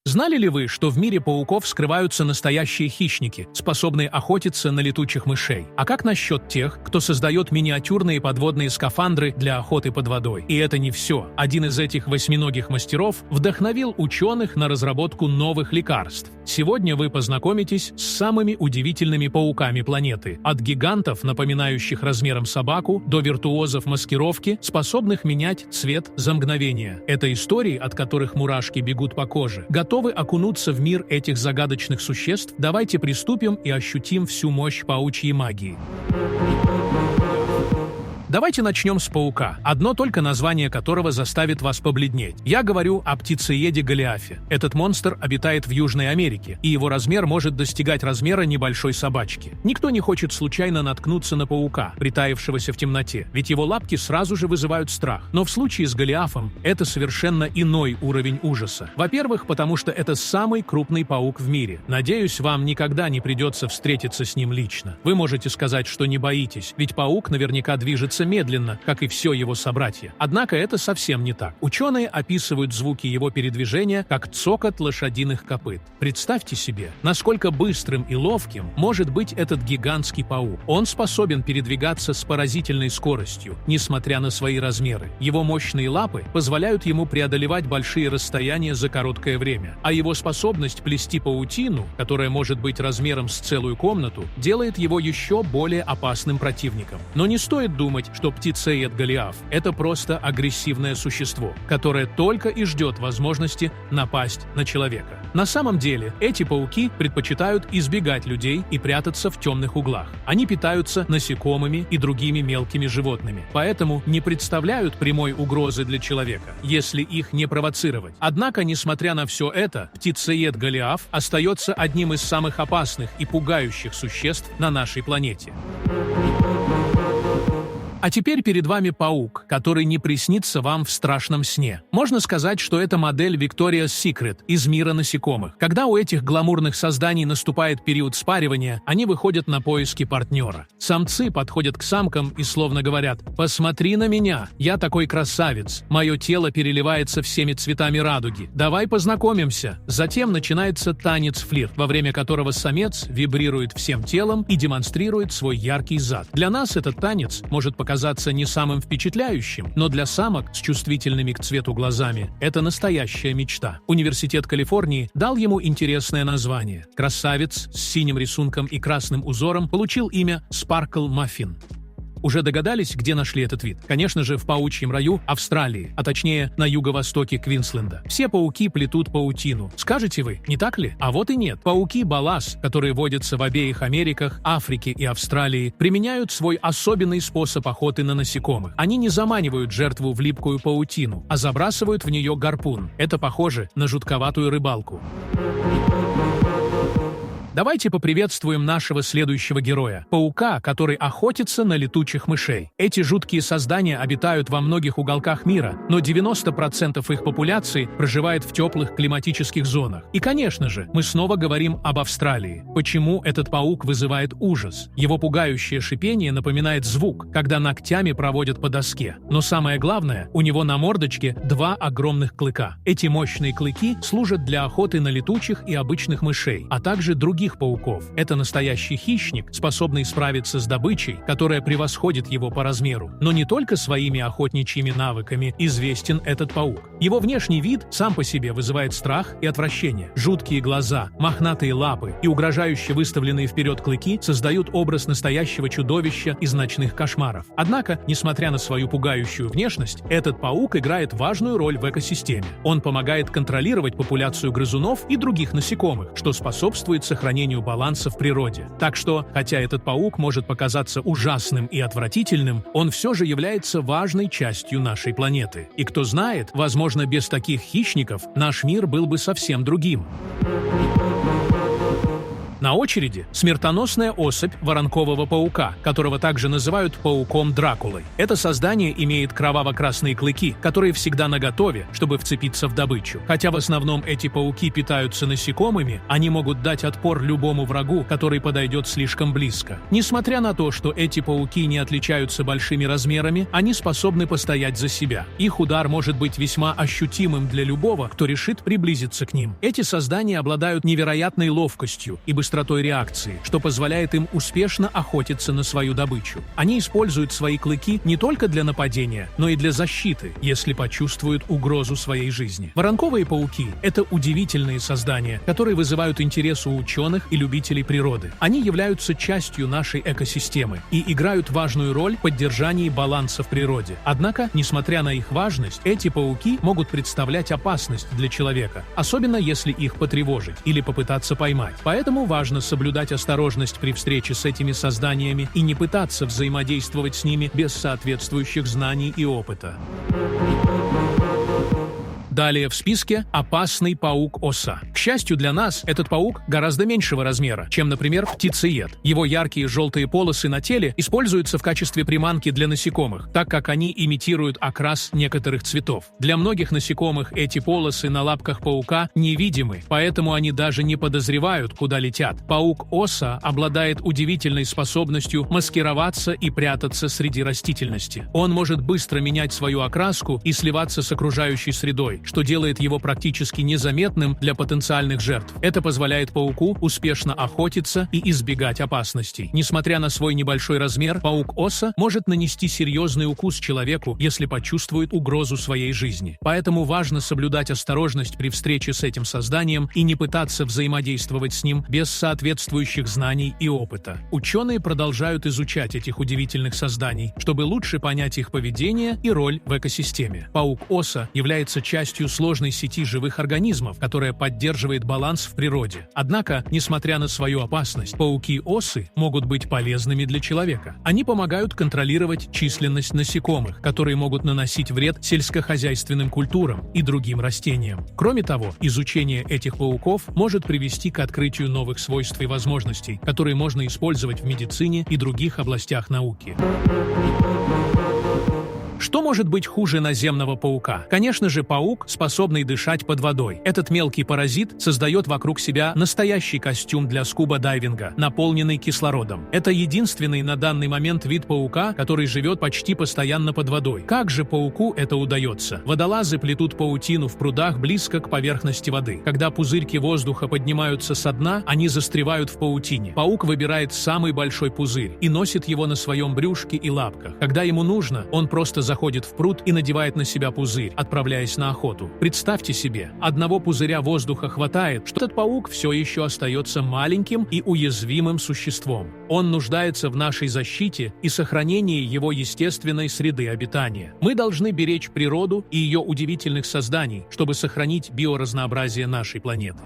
Знали ли вы, что в мире пауков скрываются настоящие хищники, способные охотиться на летучих мышей? А как насчет тех, кто создает миниатюрные подводные скафандры для охоты под водой? И это не все. Один из этих восьминогих мастеров вдохновил ученых на разработку новых лекарств. Сегодня вы познакомитесь с самыми удивительными пауками планеты. От гигантов, напоминающих размером собаку, до виртуозов маскировки, способных менять цвет за мгновение. Это истории, от которых мурашки бегут по коже. Готовы окунуться в мир этих загадочных существ? Давайте приступим и ощутим всю мощь паучьей магии. Давайте начнем с паука, одно только название которого заставит вас побледнеть. Я говорю о птицееде Голиафе. Этот монстр обитает в Южной Америке, и его размер может достигать размера небольшой собачки. Никто не хочет случайно наткнуться на паука, притаившегося в темноте, ведь его лапки сразу же вызывают страх. Но в случае с Голиафом это совершенно иной уровень ужаса. Во-первых, потому что это самый крупный паук в мире. Надеюсь, вам никогда не придется встретиться с ним лично. Вы можете сказать, что не боитесь, ведь паук наверняка движется медленно, как и все его собратья. Однако это совсем не так. Ученые описывают звуки его передвижения как цокот лошадиных копыт. Представьте себе, насколько быстрым и ловким может быть этот гигантский паук. Он способен передвигаться с поразительной скоростью, несмотря на свои размеры. Его мощные лапы позволяют ему преодолевать большие расстояния за короткое время, а его способность плести паутину, которая может быть размером с целую комнату, делает его еще более опасным противником. Но не стоит думать, что птицеед Голиаф – это просто агрессивное существо, которое только и ждет возможности напасть на человека. На самом деле, эти пауки предпочитают избегать людей и прятаться в темных углах. Они питаются насекомыми и другими мелкими животными, поэтому не представляют прямой угрозы для человека, если их не провоцировать. Однако, несмотря на все это, птицеед Голиаф остается одним из самых опасных и пугающих существ на нашей планете. А теперь перед вами паук, который не приснится вам в страшном сне. Можно сказать, что это модель Victoria's Secret из мира насекомых. Когда у этих гламурных созданий наступает период спаривания, они выходят на поиски партнера. Самцы подходят к самкам и словно говорят: «Посмотри на меня, я такой красавец, мое тело переливается всеми цветами радуги, давай познакомимся». Затем начинается танец-флирт, во время которого самец вибрирует всем телом и демонстрирует свой яркий зад. Для нас этот танец может показаться не самым впечатляющим, но для самок с чувствительными к цвету глазами это настоящая мечта. Университет Калифорнии дал ему интересное название. Красавец с синим рисунком и красным узором получил имя Sparkle Muffin. Уже догадались, где нашли этот вид? Конечно же, в паучьем раю Австралии, а точнее на юго-востоке Квинсленда. Все пауки плетут паутину. Скажете вы, не так ли? А вот и нет. Пауки Балас, которые водятся в обеих Америках, Африке и Австралии, применяют свой особенный способ охоты на насекомых. Они не заманивают жертву в липкую паутину, а забрасывают в нее гарпун. Это похоже на жутковатую рыбалку. Давайте поприветствуем нашего следующего героя – паука, который охотится на летучих мышей. Эти жуткие создания обитают во многих уголках мира, но 90% их популяции проживает в теплых климатических зонах. И, конечно же, мы снова говорим об Австралии. Почему этот паук вызывает ужас? Его пугающее шипение напоминает звук, когда ногтями проводят по доске. Но самое главное, у него на мордочке 2 огромных клыка. Эти мощные клыки служат для охоты на летучих и обычных мышей, а также других пауков. Это настоящий хищник, способный справиться с добычей, которая превосходит его по размеру. Но не только своими охотничьими навыками известен этот паук. Его внешний вид сам по себе вызывает страх и отвращение. Жуткие глаза, мохнатые лапы и угрожающе выставленные вперед клыки создают образ настоящего чудовища из ночных кошмаров. Однако, несмотря на свою пугающую внешность, этот паук играет важную роль в экосистеме. Он помогает контролировать популяцию грызунов и других насекомых, что способствует сохранению баланса в природе. Так что, хотя этот паук может показаться ужасным и отвратительным, он все же является важной частью нашей планеты. И кто знает, возможно, без таких хищников наш мир был бы совсем другим. На очереди смертоносная особь воронкового паука, которого также называют пауком Дракулой. Это создание имеет кроваво-красные клыки, которые всегда наготове, чтобы вцепиться в добычу. Хотя в основном эти пауки питаются насекомыми, они могут дать отпор любому врагу, который подойдет слишком близко. Несмотря на то, что эти пауки не отличаются большими размерами, они способны постоять за себя. Их удар может быть весьма ощутимым для любого, кто решит приблизиться к ним. Эти создания обладают невероятной ловкостью и быстротой реакции, что позволяет им успешно охотиться на свою добычу. Они используют свои клыки не только для нападения, но и для защиты, если почувствуют угрозу своей жизни. Воронковые пауки – это удивительные создания, которые вызывают интерес у ученых и любителей природы. Они являются частью нашей экосистемы и играют важную роль в поддержании баланса в природе. Однако, несмотря на их важность, эти пауки могут представлять опасность для человека, особенно если их потревожить или попытаться поймать. Поэтому важно соблюдать осторожность при встрече с этими созданиями и не пытаться взаимодействовать с ними без соответствующих знаний и опыта. Далее в списке опасный паук-оса. К счастью для нас, этот паук гораздо меньшего размера, чем, например, птицеед. Его яркие желтые полосы на теле используются в качестве приманки для насекомых, так как они имитируют окрас некоторых цветов. Для многих насекомых эти полосы на лапках паука невидимы, поэтому они даже не подозревают, куда летят. Паук-оса обладает удивительной способностью маскироваться и прятаться среди растительности. Он может быстро менять свою окраску и сливаться с окружающей средой, что делает его практически незаметным для потенциальных жертв. Это позволяет пауку успешно охотиться и избегать опасностей. Несмотря на свой небольшой размер, паук-оса может нанести серьезный укус человеку, если почувствует угрозу своей жизни. Поэтому важно соблюдать осторожность при встрече с этим созданием и не пытаться взаимодействовать с ним без соответствующих знаний и опыта. Ученые продолжают изучать этих удивительных созданий, чтобы лучше понять их поведение и роль в экосистеме. Паук-оса является частью сложной сети живых организмов, которая поддерживает баланс в природе. Однако, несмотря на свою опасность, пауки-осы могут быть полезными для человека. Они помогают контролировать численность насекомых, которые могут наносить вред сельскохозяйственным культурам и другим растениям. Кроме того, изучение этих пауков может привести к открытию новых свойств и возможностей, которые можно использовать в медицине и других областях науки. Что может быть хуже наземного паука? Конечно же, паук, способный дышать под водой. Этот мелкий паразит создает вокруг себя настоящий костюм для скуба-дайвинга, наполненный кислородом. Это единственный на данный момент вид паука, который живет почти постоянно под водой. Как же пауку это удается? Водолазы плетут паутину в прудах близко к поверхности воды. Когда пузырьки воздуха поднимаются со дна, они застревают в паутине. Паук выбирает самый большой пузырь и носит его на своем брюшке и лапках. Когда ему нужно, он просто заходит в пруд и надевает на себя пузырь, отправляясь на охоту. Представьте себе, одного пузыря воздуха хватает, что этот паук все еще остается маленьким и уязвимым существом. Он нуждается в нашей защите и сохранении его естественной среды обитания. Мы должны беречь природу и ее удивительных созданий, чтобы сохранить биоразнообразие нашей планеты.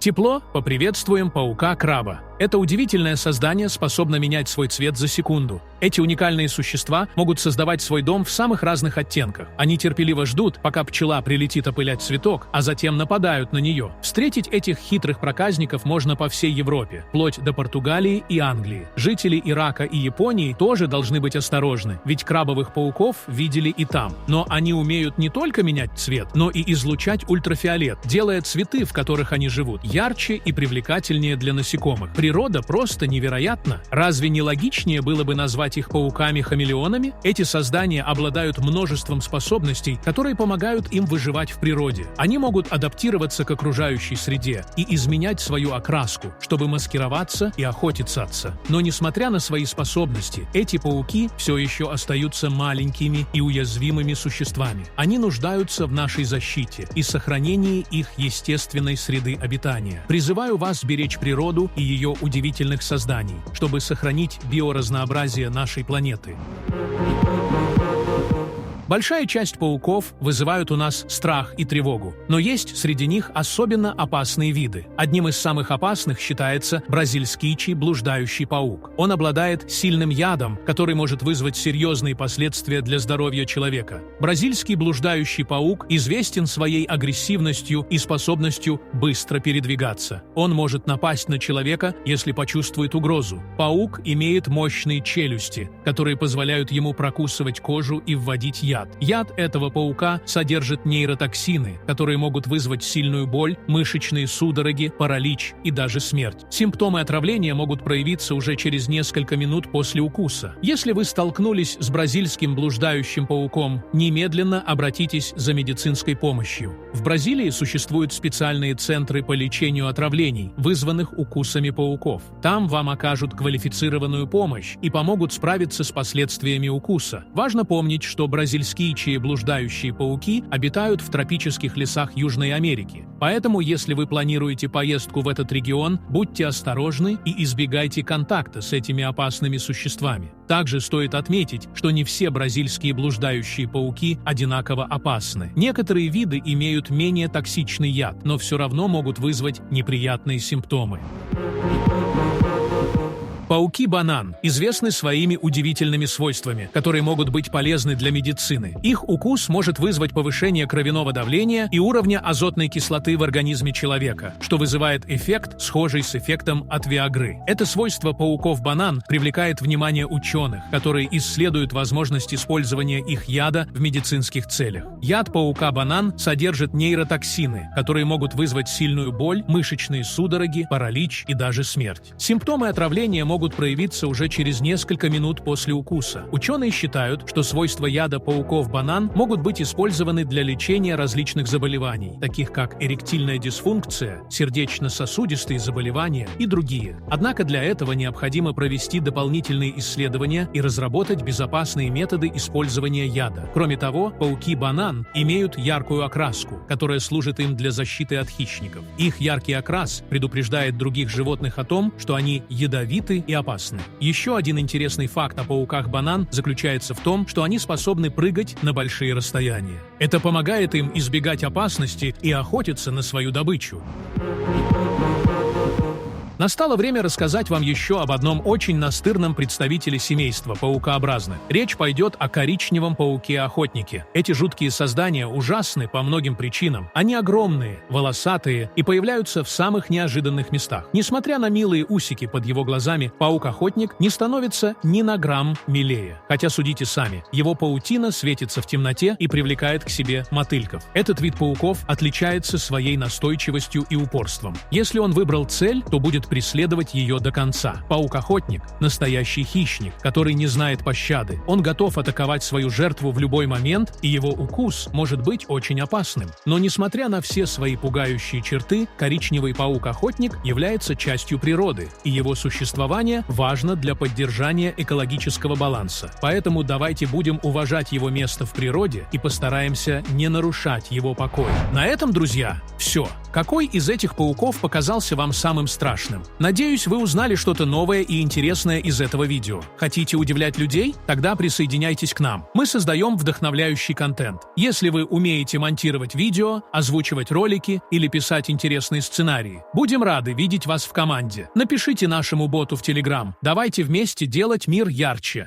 Тепло поприветствуем паука-краба. Это удивительное создание способно менять свой цвет за секунду. Эти уникальные существа могут создавать свой дом в самых разных оттенках. Они терпеливо ждут, пока пчела прилетит опылять цветок, а затем нападают на нее. Встретить этих хитрых проказников можно по всей Европе, вплоть до Португалии и Англии. Жители Ирака и Японии тоже должны быть осторожны, ведь крабовых пауков видели и там. Но они умеют не только менять цвет, но и излучать ультрафиолет, делая цветы, в которых они живут, ярче и привлекательнее для насекомых. Природа просто невероятна. Разве не логичнее было бы назвать их пауками-хамелеонами? Эти создания обладают множеством способностей, которые помогают им выживать в природе. Они могут адаптироваться к окружающей среде и изменять свою окраску, чтобы маскироваться и охотиться. Но несмотря на свои способности, эти пауки все еще остаются маленькими и уязвимыми существами. Они нуждаются в нашей защите и сохранении их естественной среды обитания. Призываю вас беречь природу и ее удивительных созданий, чтобы сохранить биоразнообразие нашей планеты. Большая часть пауков вызывают у нас страх и тревогу, но есть среди них особенно опасные виды. Одним из самых опасных считается бразильский блуждающий паук. Он обладает сильным ядом, который может вызвать серьезные последствия для здоровья человека. Бразильский блуждающий паук известен своей агрессивностью и способностью быстро передвигаться. Он может напасть на человека, если почувствует угрозу. Паук имеет мощные челюсти, которые позволяют ему прокусывать кожу и вводить яд. Яд этого паука содержит нейротоксины, которые могут вызвать сильную боль, мышечные судороги, паралич и даже смерть. Симптомы отравления могут проявиться уже через несколько минут после укуса. Если вы столкнулись с бразильским блуждающим пауком, немедленно обратитесь за медицинской помощью. В Бразилии существуют специальные центры по лечению отравлений, вызванных укусами пауков. Там вам окажут квалифицированную помощь и помогут справиться с последствиями укуса. Важно помнить, что бразильские блуждающие пауки обитают в тропических лесах Южной Америки. Поэтому, если вы планируете поездку в этот регион, будьте осторожны и избегайте контакта с этими опасными существами. Также стоит отметить, что не все бразильские блуждающие пауки одинаково опасны. Некоторые виды имеют менее токсичный яд, но все равно могут вызвать неприятные симптомы. Пауки-банан известны своими удивительными свойствами, которые могут быть полезны для медицины. Их укус может вызвать повышение кровяного давления и уровня азотной кислоты в организме человека, что вызывает эффект, схожий с эффектом от виагры. Это свойство пауков-банан привлекает внимание ученых, которые исследуют возможность использования их яда в медицинских целях. Яд паука-банан содержит нейротоксины, которые могут вызвать сильную боль, мышечные судороги, паралич и даже смерть. Симптомы отравления могут проявиться уже через несколько минут после укуса. Ученые считают, что свойства яда пауков-банан могут быть использованы для лечения различных заболеваний, таких как эректильная дисфункция, сердечно-сосудистые заболевания и другие. Однако для этого необходимо провести дополнительные исследования и разработать безопасные методы использования яда. Кроме того, пауки-банан имеют яркую окраску, которая служит им для защиты от хищников. Их яркий окрас предупреждает других животных о том, что они ядовиты и опасны. Еще один интересный факт о пауках-банан заключается в том, что они способны прыгать на большие расстояния. Это помогает им избегать опасности и охотиться на свою добычу. Настало время рассказать вам еще об одном очень настырном представителе семейства паукообразных. Речь пойдет о коричневом пауке-охотнике. Эти жуткие создания ужасны по многим причинам. Они огромные, волосатые и появляются в самых неожиданных местах. Несмотря на милые усики под его глазами, паук-охотник не становится ни на грамм милее. Хотя судите сами, его паутина светится в темноте и привлекает к себе мотыльков. Этот вид пауков отличается своей настойчивостью и упорством. Если он выбрал цель, то будет преследовать ее до конца. Паук-охотник – настоящий хищник, который не знает пощады. Он готов атаковать свою жертву в любой момент, и его укус может быть очень опасным. Но несмотря на все свои пугающие черты, коричневый паук-охотник является частью природы, и его существование важно для поддержания экологического баланса. Поэтому давайте будем уважать его место в природе и постараемся не нарушать его покой. На этом, друзья, все. Какой из этих пауков показался вам самым страшным? Надеюсь, вы узнали что-то новое и интересное из этого видео. Хотите удивлять людей? Тогда присоединяйтесь к нам. Мы создаем вдохновляющий контент. Если вы умеете монтировать видео, озвучивать ролики или писать интересные сценарии, будем рады видеть вас в команде. Напишите нашему боту в Telegram. Давайте вместе делать мир ярче.